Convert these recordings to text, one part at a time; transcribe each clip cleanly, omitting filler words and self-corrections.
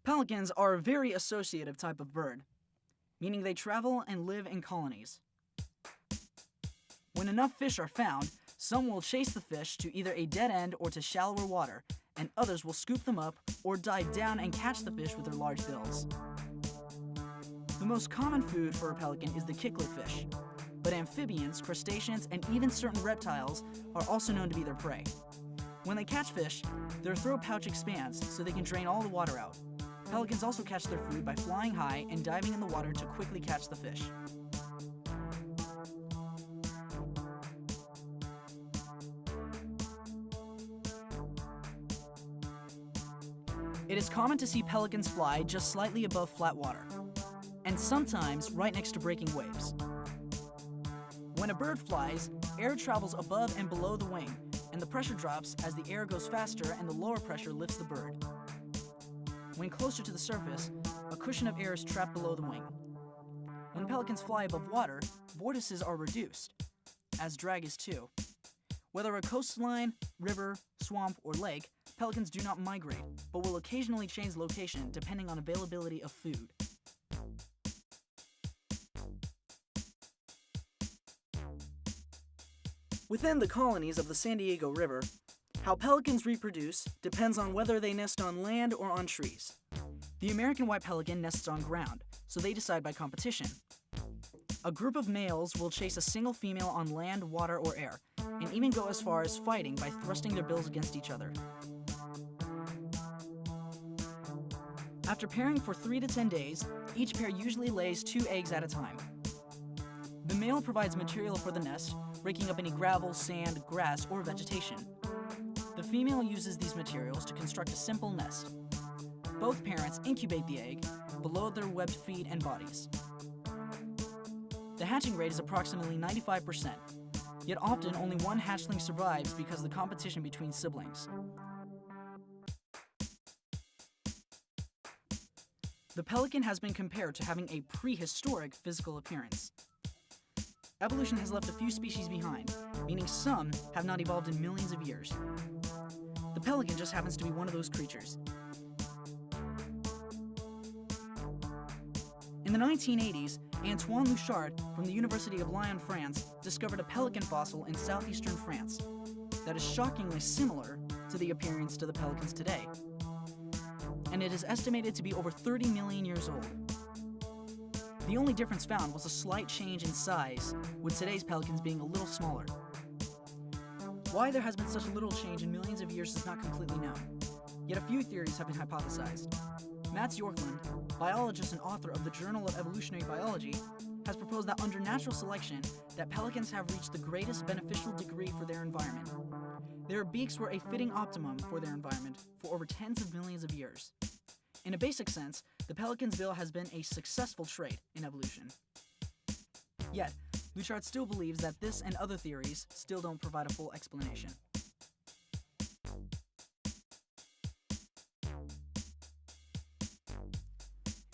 Pelicans are a very associative type of bird, meaning they travel and live in colonies. When enough fish are found, some will chase the fish to either a dead end or to shallower water, and others will scoop them up or dive down and catch the fish with their large bills. The most common food for a pelican is the kickler fish, but amphibians, crustaceans, and even certain reptiles are also known to be their prey. When they catch fish, their throat pouch expands so they can drain all the water out. Pelicans also catch their food by flying high and diving in the water to quickly catch the fish. It is common to see pelicans fly just slightly above flat water, and sometimes right next to breaking waves. When a bird flies, air travels above and below the wing, and the pressure drops as the air goes faster and the lower pressure lifts the bird. When closer to the surface, a cushion of air is trapped below the wing. When pelicans fly above water, vortices are reduced, as drag is too. Whether a coastline, river, swamp, or lake, pelicans do not migrate, but will occasionally change location depending on availability of food. Within the colonies of the San Diego River, how pelicans reproduce depends on whether they nest on land or on trees. The American white pelican nests on ground, so they decide by competition. A group of males will chase a single female on land, water, or air, and even go as far as fighting by thrusting their bills against each other. After pairing for 3 to 10 days, each pair usually lays 2 eggs at a time. The male provides material for the nest, raking up any gravel, sand, grass, or vegetation. The female uses these materials to construct a simple nest. Both parents incubate the egg below their webbed feet and bodies. The hatching rate is approximately 95%, yet often only one hatchling survives because of the competition between siblings. The pelican has been compared to having a prehistoric physical appearance. Evolution has left a few species behind, meaning some have not evolved in millions of years. The pelican just happens to be one of those creatures. In the 1980s, Antoine Louchard from the University of Lyon, France, discovered a pelican fossil in southeastern France that is shockingly similar to the appearance to the pelicans today. And it is estimated to be over 30 million years old. The only difference found was a slight change in size, with today's pelicans being a little smaller. Why there has been such little change in millions of years is not completely known, yet a few theories have been hypothesized. Mats Bjorklund, biologist and author of the Journal of Evolutionary Biology, has proposed that under natural selection, that pelicans have reached the greatest beneficial degree for their environment. Their beaks were a fitting optimum for their environment for over tens of millions of years. In a basic sense, the pelican's bill has been a successful trait in evolution. Yet, Louchard still believes that this and other theories still don't provide a full explanation.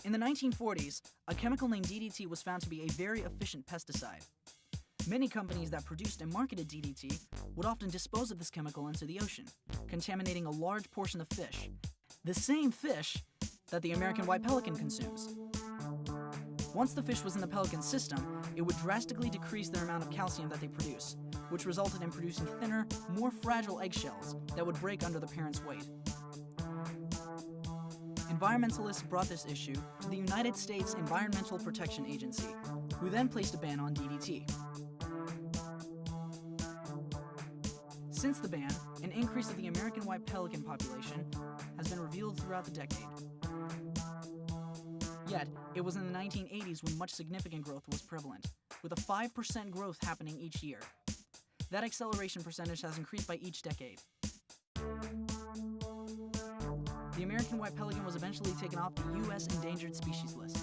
In the 1940s, a chemical named DDT was found to be a very efficient pesticide. Many companies that produced and marketed DDT would often dispose of this chemical into the ocean, contaminating a large portion of fish, the same fish that the American white pelican consumes. Once the fish was in the pelican's system, it would drastically decrease their amount of calcium that they produce, which resulted in producing thinner, more fragile eggshells that would break under the parent's weight. Environmentalists brought this issue to the United States Environmental Protection Agency, who then placed a ban on DDT. Since the ban, an increase of the American white pelican population has been revealed throughout the decade. Yet, it was in the 1980s when much significant growth was prevalent, with a 5% growth happening each year. That acceleration percentage has increased by each decade. The American white pelican was eventually taken off the U.S. endangered species list.